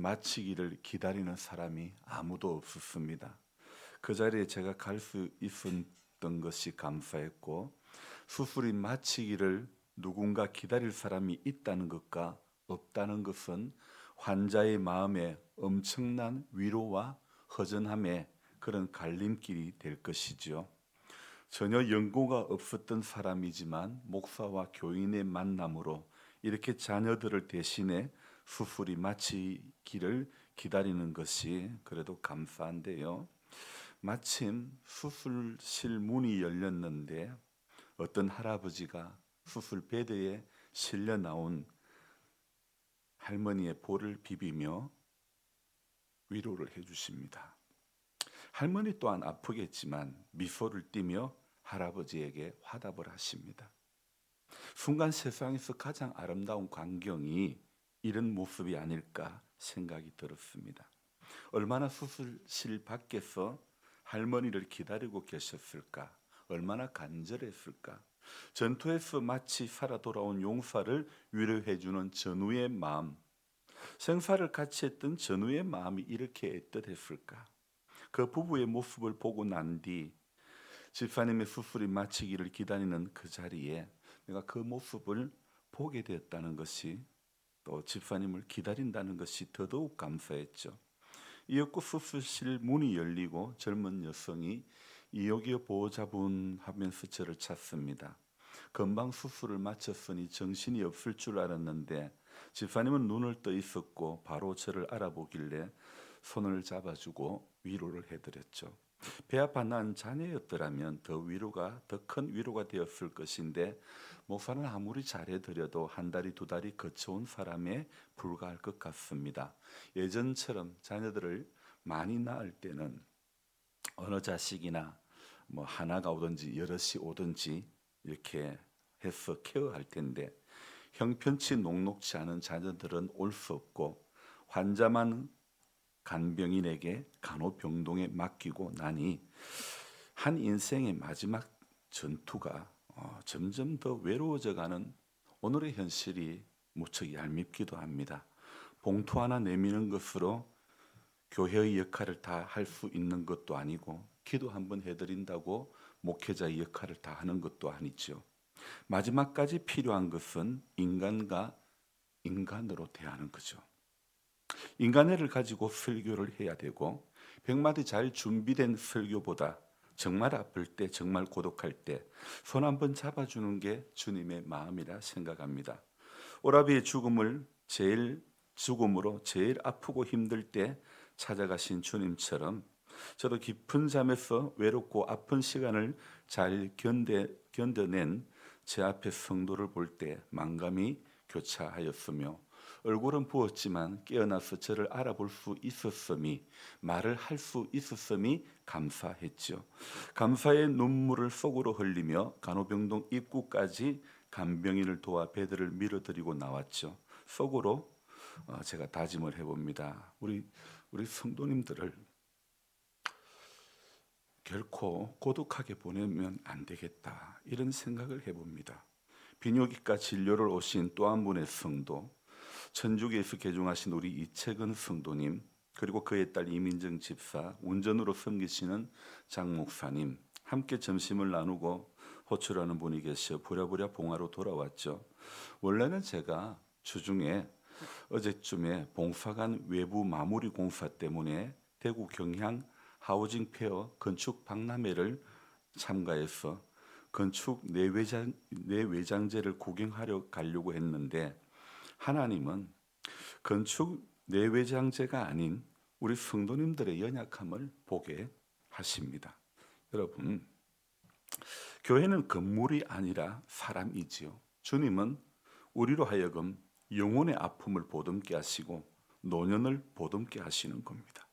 마치기를 기다리는 사람이 아무도 없었습니다. 그 자리에 제가 갈 수 있었던 것이 감사했고, 수술이 마치기를 누군가 기다릴 사람이 있다는 것과 없다는 것은 환자의 마음에 엄청난 위로와 허전함의 그런 갈림길이 될 것이지요. 전혀 연고가 없었던 사람이지만 목사와 교인의 만남으로 이렇게 자녀들을 대신해 수술이 마치기를 기다리는 것이 그래도 감사한데요. 마침 수술실 문이 열렸는데 어떤 할아버지가 수술 베드에 실려 나온 할머니의 볼을 비비며 위로를 해주십니다. 할머니 또한 아프겠지만 미소를 띠며 할아버지에게 화답을 하십니다. 순간 세상에서 가장 아름다운 광경이 이런 모습이 아닐까 생각이 들었습니다. 얼마나 수술실 밖에서 할머니를 기다리고 계셨을까? 얼마나 간절했을까? 전투에서 마치 살아 돌아온 용사를 위로해주는 전우의 마음, 생사를 같이 했던 전우의 마음이 이렇게 애틋했을까? 그 부부의 모습을 보고 난 뒤 집사님의 수술이 마치기를 기다리는 그 자리에 내가 그 모습을 보게 되었다는 것이, 또 집사님을 기다린다는 것이 더더욱 감사했죠. 이윽고 수술실 문이 열리고 젊은 여성이 여기요 보호자분 하면서 저를 찾습니다. 금방 수술을 마쳤으니 정신이 없을 줄 알았는데 집사님은 눈을 떠 있었고 바로 저를 알아보길래 손을 잡아주고 위로를 해드렸죠. 배 아파 난 자녀였더라면 더 큰 위로가 되었을 것인데 목사는 아무리 잘해드려도 한 달이 두 달이 거쳐온 사람에 불과할 것 같습니다. 예전처럼 자녀들을 많이 낳을 때는 어느 자식이나 뭐 하나가 오든지 여럿이 오든지 이렇게 해서 케어할 텐데 형편치 녹록치 않은 자녀들은 올 수 없고 환자만 간병인에게 간호병동에 맡기고 나니 한 인생의 마지막 전투가 점점 더 외로워져가는 오늘의 현실이 무척 얄밉기도 합니다. 봉투 하나 내미는 것으로 교회의 역할을 다 할 수 있는 것도 아니고 기도 한번 해드린다고 목회자의 역할을 다 하는 것도 아니죠. 마지막까지 필요한 것은 인간과 인간으로 대하는 거죠. 인간애를 가지고 설교를 해야 되고 100마디 잘 준비된 설교보다 정말 아플 때 정말 고독할 때 손 한번 잡아주는 게 주님의 마음이라 생각합니다. 오라비의 죽음으로 제일 아프고 힘들 때 찾아가신 주님처럼 저도 깊은 잠에서 외롭고 아픈 시간을 잘 견뎌낸 제 앞에 성도를 볼 때 만감이 교차하였으며 얼굴은 부었지만 깨어나서 저를 알아볼 수 있었음이, 말을 할 수 있었음이 감사했죠. 감사의 눈물을 속으로 흘리며 간호병동 입구까지 간병인을 도와 배들을 밀어드리고 나왔죠. 속으로 제가 다짐을 해봅니다. 우리 성도님들을 결코 고독하게 보내면 안 되겠다, 이런 생각을 해봅니다. 비뇨기과 진료를 오신 또 한 분의 성도, 천주교에서 개종하신 우리 이채근 성도님, 그리고 그의 딸 이민정 집사, 운전으로 섬기시는 장 목사님, 함께 점심을 나누고 호출하는 분이 계셔 부랴부랴 봉화로 돌아왔죠. 원래는 제가 주중에 어제쯤에 봉사관 외부 마무리 공사 때문에 대구 경향 하우징 페어 건축 박람회를 참가해서 건축 내외장재를 구경하러 가려고 했는데 하나님은 건축 내외장재가 아닌 우리 성도님들의 연약함을 보게 하십니다. 여러분, 교회는 건물이 아니라 사람이지요. 주님은 우리로 하여금 영혼의 아픔을 보듬게 하시고 노년을 보듬게 하시는 겁니다.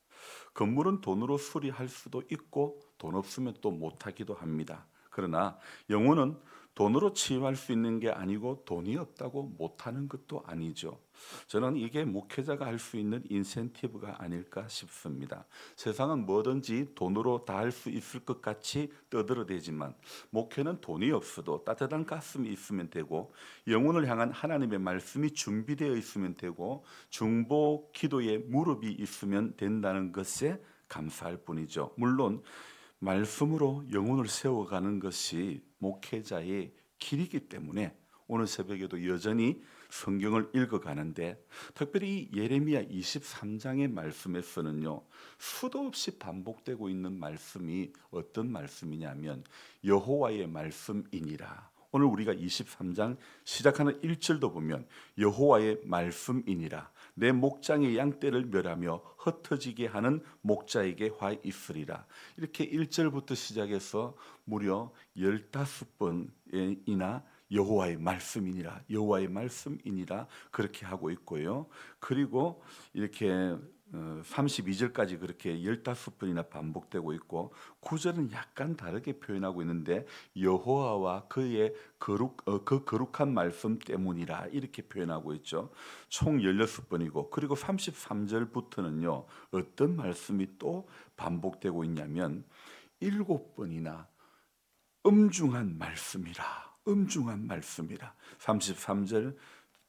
건물은 돈으로 수리할 수도 있고 돈 없으면 또 못하기도 합니다. 그러나 영혼은 돈으로 치유할 수 있는 게 아니고 돈이 없다고 못하는 것도 아니죠. 저는 이게 목회자가 할 수 있는 인센티브가 아닐까 싶습니다. 세상은 뭐든지 돈으로 다 할 수 있을 것 같이 떠들어대지만 목회는 돈이 없어도 따뜻한 가슴이 있으면 되고 영혼을 향한 하나님의 말씀이 준비되어 있으면 되고 중보 기도의 무릎이 있으면 된다는 것에 감사할 뿐이죠. 물론 말씀으로 영혼을 세워가는 것이 목회자의 길이기 때문에 오늘 새벽에도 여전히 성경을 읽어가는데 특별히 이 예레미야 23장의 말씀에서는요 수도 없이 반복되고 있는 말씀이 어떤 말씀이냐면 여호와의 말씀이니라. 오늘 우리가 23장 시작하는 1절도 보면 여호와의 말씀이니라. 내 목장의 양떼를 멸하며 흩어지게 하는 목자에게 화 있으리라. 이렇게 1절부터 시작해서 무려 15번이나 여호와의 말씀이니라, 여호와의 말씀이니라 그렇게 하고 있고요. 그리고 이렇게 32절까지 그렇게 15번이나 반복되고 있고 9절은 약간 다르게 표현하고 있는데 여호와와 그의 그 거룩한 말씀 때문이라 이렇게 표현하고 있죠. 총 16번이고 그리고 33절부터는요. 어떤 말씀이 또 반복되고 있냐면 7번이나 음중한 말씀이라. 음중한 말씀이라. 33절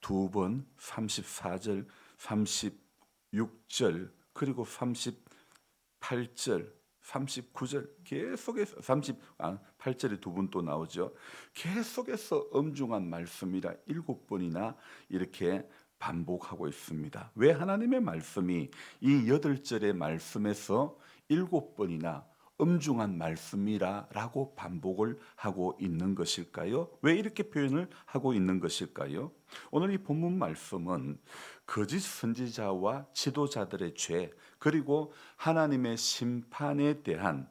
2번, 34절, 36절, 그리고 38절, 39절 계속해서 38절에 2번 또 나오죠. 계속해서 엄중한 말씀이라 7번이나 이렇게 반복하고 있습니다. 왜 하나님의 말씀이 이 8절의 말씀에서 7번이나 엄중한 말씀이라고 반복을 하고 있는 것일까요? 왜 이렇게 표현을 하고 있는 것일까요? 오늘 이 본문 말씀은 거짓 선지자와 지도자들의 죄 그리고 하나님의 심판에 대한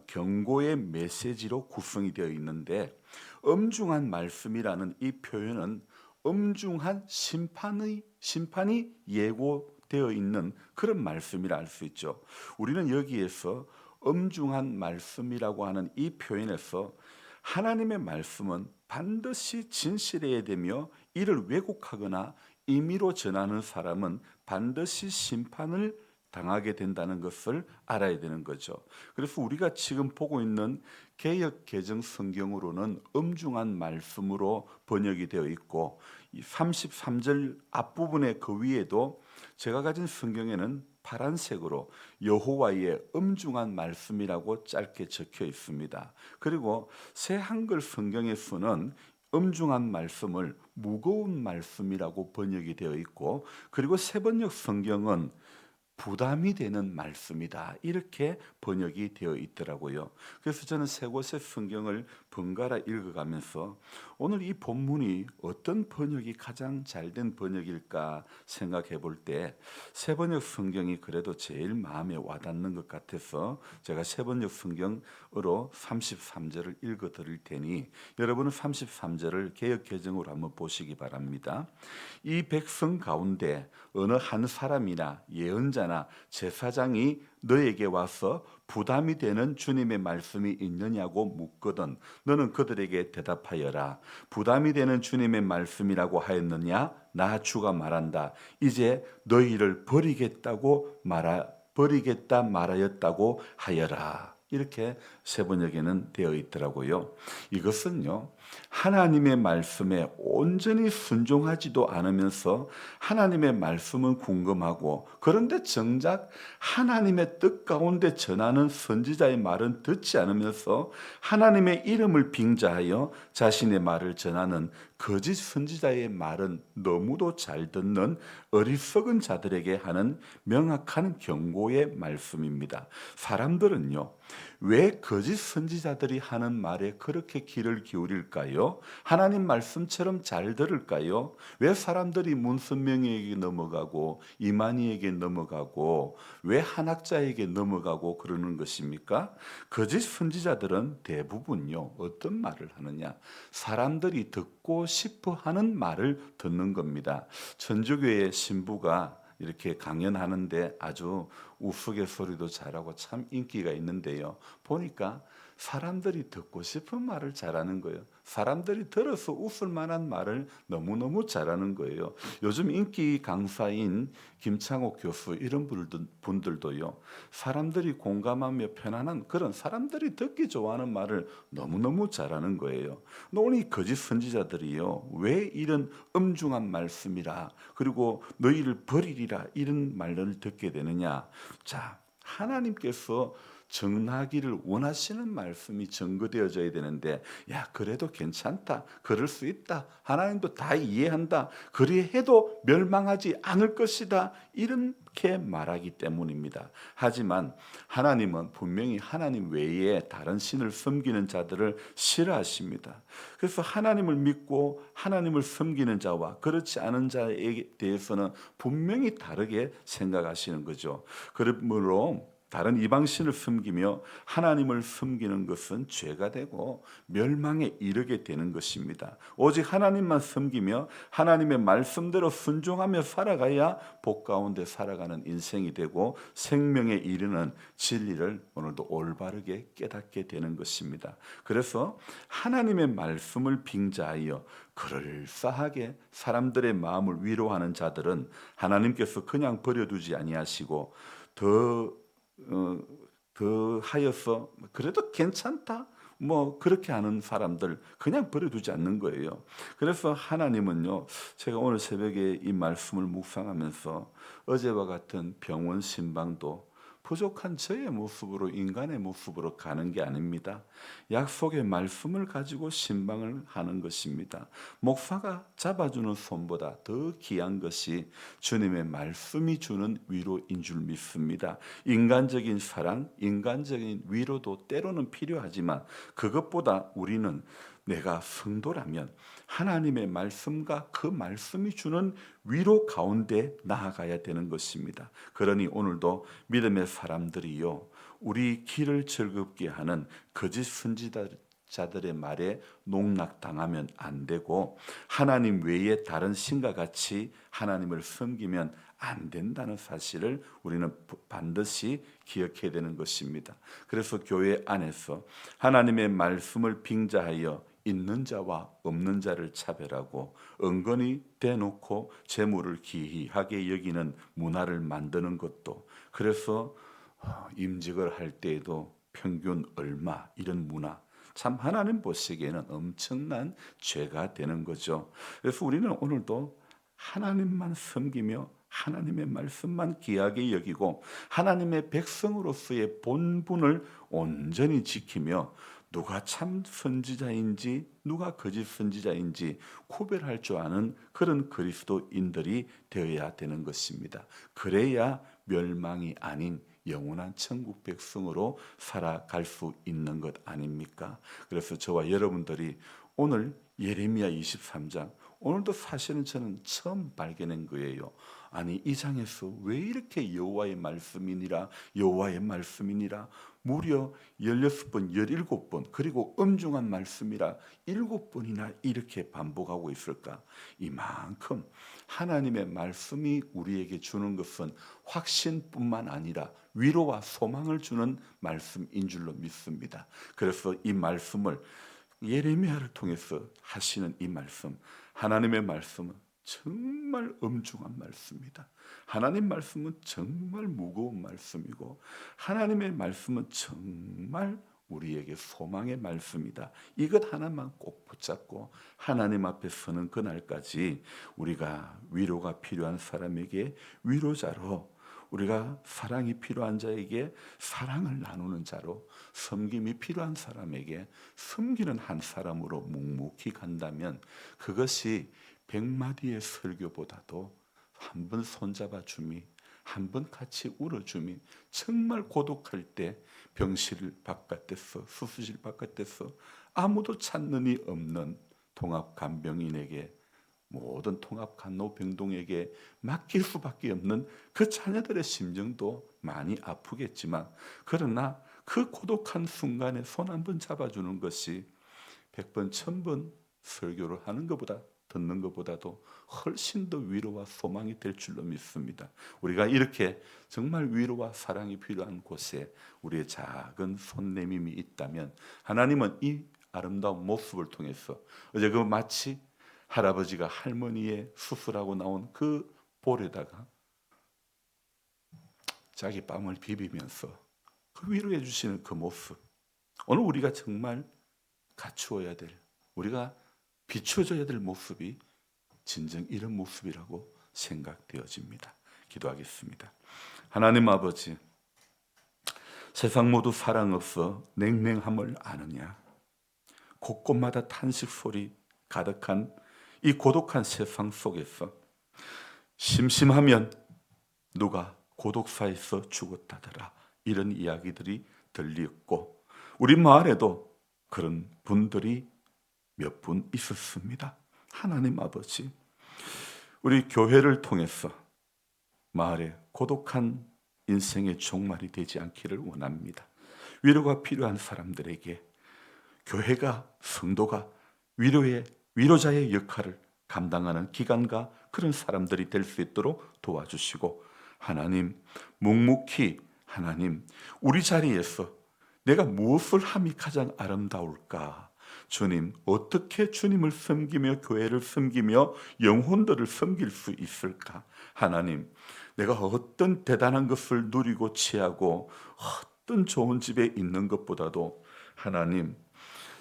경고의 메시지로 구성이 되어 있는데 엄중한 말씀이라는 이 표현은 엄중한 심판이 예고되어 있는 그런 말씀이라 할 수 있죠. 우리는 여기에서 엄중한 말씀이라고 하는 이 표현에서 하나님의 말씀은 반드시 진실해야 되며 이를 왜곡하거나 임의로 전하는 사람은 반드시 심판을 당하게 된다는 것을 알아야 되는 거죠. 그래서 우리가 지금 보고 있는 개역 개정 성경으로는 엄중한 말씀으로 번역이 되어 있고 이 33절 앞부분의 그 위에도 제가 가진 성경에는 파란색으로 여호와의 엄중한 말씀이라고 짧게 적혀 있습니다. 그리고 새 한글 성경에서는 엄중한 말씀을 무거운 말씀이라고 번역이 되어 있고 그리고 새번역 성경은 부담이 되는 말씀이다. 이렇게 번역이 되어 있더라고요. 그래서 저는 세 곳의 성경을 번갈아 읽어가면서 오늘 이 본문이 어떤 번역이 가장 잘된 번역일까 생각해 볼 때 새번역 성경이 그래도 제일 마음에 와닿는 것 같아서 제가 새번역 성경으로 33절을 읽어 드릴 테니 여러분은 33절을 개역 개정으로 한번 보시기 바랍니다. 이 백성 가운데 어느 한 사람이나 예언자나 제사장이 너에게 와서 부담이 되는 주님의 말씀이 있느냐고 묻거든 너는 그들에게 대답하여라. 부담이 되는 주님의 말씀이라고 하였느냐? 나 주가 말한다. 이제 너희를 버리겠다 말하였다고 하여라. 이렇게 세번역에는 되어 있더라고요. 이것은요 하나님의 말씀에 온전히 순종하지도 않으면서 하나님의 말씀은 궁금하고 그런데 정작 하나님의 뜻 가운데 전하는 선지자의 말은 듣지 않으면서 하나님의 이름을 빙자하여 자신의 말을 전하는 거짓 선지자의 말은 너무도 잘 듣는 어리석은 자들에게 하는 명확한 경고의 말씀입니다. 사람들은요 왜 거짓 선지자들이 하는 말에 그렇게 귀를 기울일까요? 하나님 말씀처럼 잘 들을까요? 왜 사람들이 문선명에게 넘어가고 이만희에게 넘어가고 왜 한학자에게 넘어가고 그러는 것입니까? 거짓 선지자들은 대부분요 어떤 말을 하느냐? 사람들이 듣고 싶어 하는 말을 듣는 겁니다. 천주교의 신부가 이렇게 강연하는데 아주 우스갯소리도 잘하고 참 인기가 있는데요. 보니까 사람들이 듣고 싶은 말을 잘하는 거예요. 사람들이 들어서 웃을 만한 말을 너무너무 잘하는 거예요. 요즘 인기 강사인 김창옥 교수 이런 분들도요. 사람들이 공감하며 편안한 그런 사람들이 듣기 좋아하는 말을 너무너무 잘하는 거예요. 오늘 이 거짓 선지자들이요. 왜 이런 엄중한 말씀이라 그리고 너희를 버리리라 이런 말을 듣게 되느냐. 자, 하나님께서 전하기를 원하시는 말씀이 전거되어져야 되는데 야 그래도 괜찮다 그럴 수 있다 하나님도 다 이해한다 그리해도 멸망하지 않을 것이다 이렇게 말하기 때문입니다. 하지만 하나님은 분명히 하나님 외에 다른 신을 섬기는 자들을 싫어하십니다. 그래서 하나님을 믿고 하나님을 섬기는 자와 그렇지 않은 자에 대해서는 분명히 다르게 생각하시는 거죠. 그러므로 다른 이방신을 섬기며 하나님을 섬기는 것은 죄가 되고 멸망에 이르게 되는 것입니다. 오직 하나님만 섬기며 하나님의 말씀대로 순종하며 살아가야 복 가운데 살아가는 인생이 되고 생명에 이르는 진리를 오늘도 올바르게 깨닫게 되는 것입니다. 그래서 하나님의 말씀을 빙자하여 그럴싸하게 사람들의 마음을 위로하는 자들은 하나님께서 그냥 버려두지 아니하시고 더 하여서 그래도 괜찮다 뭐 그렇게 하는 사람들 그냥 버려두지 않는 거예요. 그래서 하나님은요, 제가 오늘 새벽에 이 말씀을 묵상하면서 어제와 같은 병원 신방도 부족한 저의 모습으로 인간의 모습으로 가는 게 아닙니다. 약속의 말씀을 가지고 신방을 하는 것입니다. 목사가 잡아주는 손보다 더 귀한 것이 주님의 말씀이 주는 위로인 줄 믿습니다. 인간적인 사랑, 인간적인 위로도 때로는 필요하지만 그것보다 우리는 내가 성도라면 하나님의 말씀과 그 말씀이 주는 위로 가운데 나아가야 되는 것입니다. 그러니 오늘도 믿음의 사람들이요, 우리 길을 즐겁게 하는 거짓 선지자들의 말에 농락당하면 안 되고 하나님 외에 다른 신과 같이 하나님을 섬기면 안 된다는 사실을 우리는 반드시 기억해야 되는 것입니다. 그래서 교회 안에서 하나님의 말씀을 빙자하여 있는 자와 없는 자를 차별하고 은근히 대놓고 재물을 기이하게 여기는 문화를 만드는 것도, 그래서 임직을 할 때에도 평균 얼마 이런 문화, 참 하나님 보시기에는 엄청난 죄가 되는 거죠. 그래서 우리는 오늘도 하나님만 섬기며 하나님의 말씀만 귀하게 여기고 하나님의 백성으로서의 본분을 온전히 지키며 누가 참 선지자인지 누가 거짓 선지자인지 구별할 줄 아는 그런 그리스도인들이 되어야 되는 것입니다. 그래야 멸망이 아닌 영원한 천국 백성으로 살아갈 수 있는 것 아닙니까? 그래서 저와 여러분들이 오늘 예레미야 23장, 오늘도 사실은 저는 처음 발견한 거예요. 아니 이 장에서 왜 이렇게 여호와의 말씀이니라 여호와의 말씀이니라 무려 16번 17번 그리고 엄중한 말씀이라 7번이나 이렇게 반복하고 있을까? 이만큼 하나님의 말씀이 우리에게 주는 것은 확신뿐만 아니라 위로와 소망을 주는 말씀인 줄로 믿습니다. 그래서 이 말씀을 예레미야를 통해서 하시는 이 말씀, 하나님의 말씀은 정말 엄중한 말씀이다. 하나님 말씀은 정말 무거운 말씀이고 하나님의 말씀은 정말 우리에게 소망의 말씀이다. 이것 하나만 꼭 붙잡고 하나님 앞에 서는 그날까지 우리가 위로가 필요한 사람에게 위로자로, 우리가 사랑이 필요한 자에게 사랑을 나누는 자로, 섬김이 필요한 사람에게 섬기는 한 사람으로 묵묵히 간다면 그것이 100마디의 설교보다도 한 번 손잡아 줌이, 한 번 같이 울어줌이, 정말 고독할 때 병실 바깥에서 수술실 바깥에서 아무도 찾는 이 없는 통합간병인에게, 모든 통합간호병동에게 맡길 수밖에 없는 그 자녀들의 심정도 많이 아프겠지만, 그러나 그 고독한 순간에 손 한 번 잡아주는 것이 100번 1000번 설교를 하는 것보다 듣는 것보다도 훨씬 더 위로와 소망이 될 줄로 믿습니다. 우리가 이렇게 정말 위로와 사랑이 필요한 곳에 우리의 작은 손내밈이 있다면 하나님은 이 아름다운 모습을 통해서 어제 그 마치 할아버지가 할머니의 수술하고 나온 그 볼에다가 자기 뺨을 비비면서 그 위로해 주시는 그 모습, 오늘 우리가 정말 갖추어야 될, 우리가 비춰줘야 될 모습이 진정 이런 모습이라고 생각되어집니다. 기도하겠습니다. 하나님 아버지, 세상 모두 사랑 없어 냉랭함을 아느냐? 곳곳마다 탄식 소리 가득한 이 고독한 세상 속에서 심심하면 누가 고독사에서 죽었다더라, 이런 이야기들이 들리었고 우리 마을에도 그런 분들이 몇 분 있었습니다. 하나님 아버지, 우리 교회를 통해서 마을에 고독한 인생의 종말이 되지 않기를 원합니다. 위로가 필요한 사람들에게 교회가, 성도가 위로자의 역할을 감당하는 기관과 그런 사람들이 될 수 있도록 도와주시고, 하나님, 묵묵히 하나님, 우리 자리에서 내가 무엇을 함이 가장 아름다울까? 주님, 어떻게 주님을 섬기며 교회를 섬기며 영혼들을 섬길 수 있을까? 하나님, 내가 어떤 대단한 것을 누리고 취하고 어떤 좋은 집에 있는 것보다도 하나님,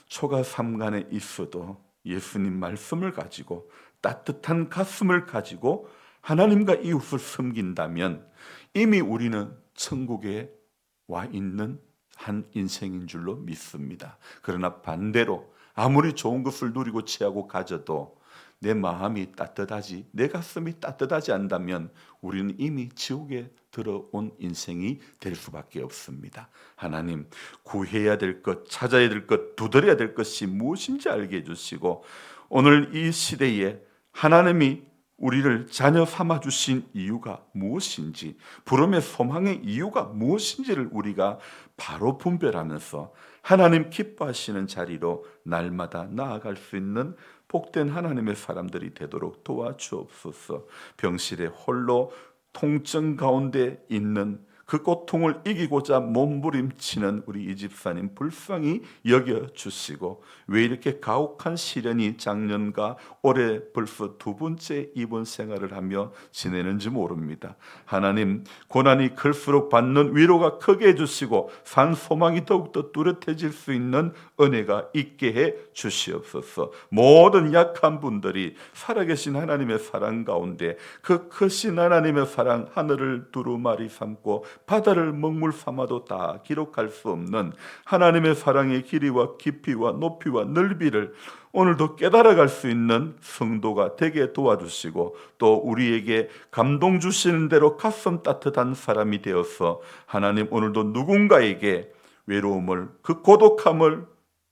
초가 삼간에 있어도 예수님 말씀을 가지고 따뜻한 가슴을 가지고 하나님과 이웃을 섬긴다면 이미 우리는 천국에 와 있는 한 인생인 줄로 믿습니다. 그러나 반대로 아무리 좋은 것을 누리고 취하고 가져도 내 마음이 따뜻하지, 내 가슴이 따뜻하지 않다면 우리는 이미 지옥에 들어온 인생이 될 수밖에 없습니다. 하나님, 구해야 될 것, 찾아야 될 것, 두드려야 될 것이 무엇인지 알게 해주시고, 오늘 이 시대에 하나님이 우리를 자녀 삼아 주신 이유가 무엇인지, 부름의 소망의 이유가 무엇인지를 우리가 바로 분별하면서 하나님 기뻐하시는 자리로 날마다 나아갈 수 있는 복된 하나님의 사람들이 되도록 도와주옵소서. 병실에 홀로 통증 가운데 있는 그 고통을 이기고자 몸부림치는 우리 이 집사님 불쌍히 여겨주시고, 왜 이렇게 가혹한 시련이 작년과 올해 벌써 두 번째 입원 생활을 하며 지내는지 모릅니다. 하나님, 고난이 클수록 받는 위로가 크게 해주시고 산 소망이 더욱더 뚜렷해질 수 있는 은혜가 있게 해 주시옵소서. 모든 약한 분들이 살아계신 하나님의 사랑 가운데 그 크신 하나님의 사랑, 하늘을 두루마리 삼고 바다를 먹물 삼아도 다 기록할 수 없는 하나님의 사랑의 길이와 깊이와 높이와 넓이를 오늘도 깨달아갈 수 있는 성도가 되게 도와주시고, 또 우리에게 감동 주시는 대로 가슴 따뜻한 사람이 되어서 하나님, 오늘도 누군가에게 외로움을, 그 고독함을,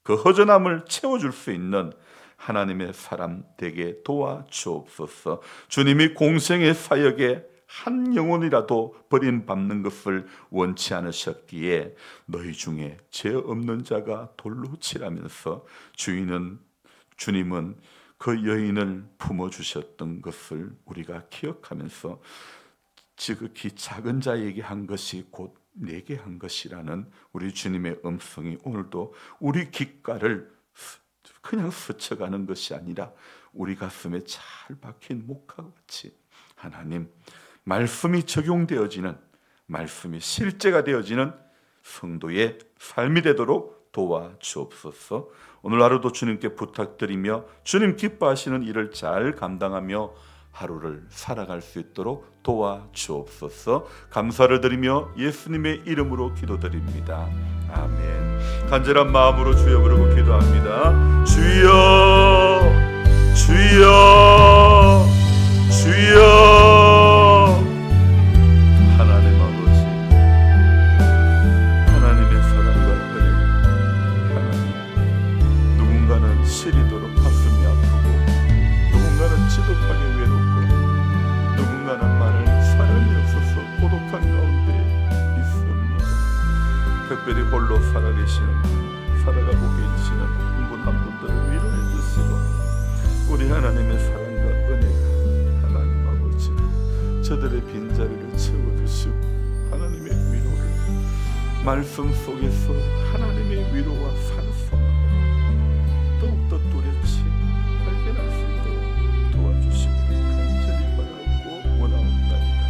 그 허전함을 채워줄 수 있는 하나님의 사람 되게 도와주옵소서. 주님이 공생의 사역에 한 영혼이라도 버림받는 것을 원치 않으셨기에 너희 중에 죄 없는 자가 돌로 치라면서 주님은 그 여인을 품어주셨던 것을 우리가 기억하면서 지극히 작은 자에게 한 것이 곧 내게 한 것이라는 우리 주님의 음성이 오늘도 우리 귓가를 그냥 스쳐가는 것이 아니라 우리 가슴에 잘 박힌 목과 같이 하나님, 말씀이 적용되어지는, 말씀이 실제가 되어지는 성도의 삶이 되도록 도와주옵소서. 오늘 하루도 주님께 부탁드리며 주님 기뻐하시는 일을 잘 감당하며 하루를 살아갈 수 있도록 도와주옵소서. 감사를 드리며 예수님의 이름으로 기도드립니다. 아멘. 간절한 마음으로 주여 부르고 기도합니다. 주여, 주여, 주여. 하나님 아버지, 하나님의 사랑과 은혜, 하나님, 누군가는 시리도록 가슴이 아프고, 누군가는 지독하게 외롭고, 누군가는 말할 사람이 없어서 고독한 가운데 있습니다. 특별히 홀로 살아가고 계시는 한 분 한 분들을 위로해 주시고, 우리 하나님의 사랑과 은혜가 하나님 아버지 저들의 빈자리를 채워주시고 하나님의 위로를 말씀 속에서 하나님의 위로와 산성함을 더욱더 뚜렷이 발견할 수 있도록 도와주시기를 간절히 바라고 원하옵나이다.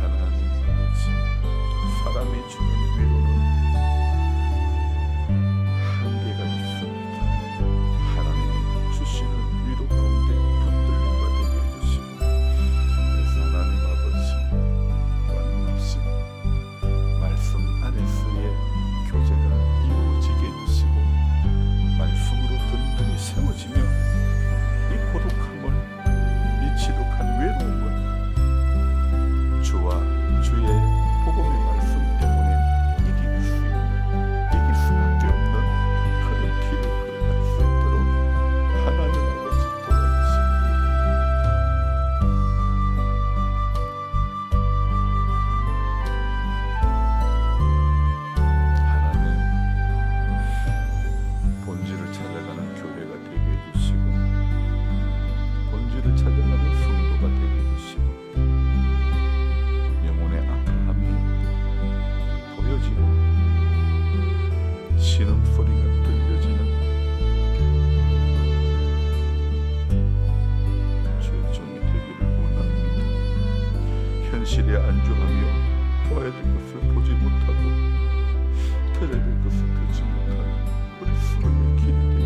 하나님 아버지 사람이 주는 위로는 한계가 있습니다. 하나님이 주시는 위로 가운데 붙들림과 되게 해주시고 그래서 하나님 아버지 끊임없이 말씀 안에서의 교제가 이루어지게 해주시고 말씀으로 든든히 세워지며 이 고독함을 이 지독한 외로움을 주와 주의 복음의 말씀 때문에 이길 수밖에 없는 그런 길을 걸어갈 수 있도록 하나님 아버지 도와주시고 하나님 본질을 찾아가는 교회가 되게 해주시고 본질을 찾아가는 성도가 되게 해주시고 영혼의 아픔이 보여지고 신음소리가 들려지는 주의 종이 되기를 원합니다. 현실에 안주하며 보아야 될 것을 보지 못하고 들어야 될 것을 듣지 못하는 우리 스스로의 길이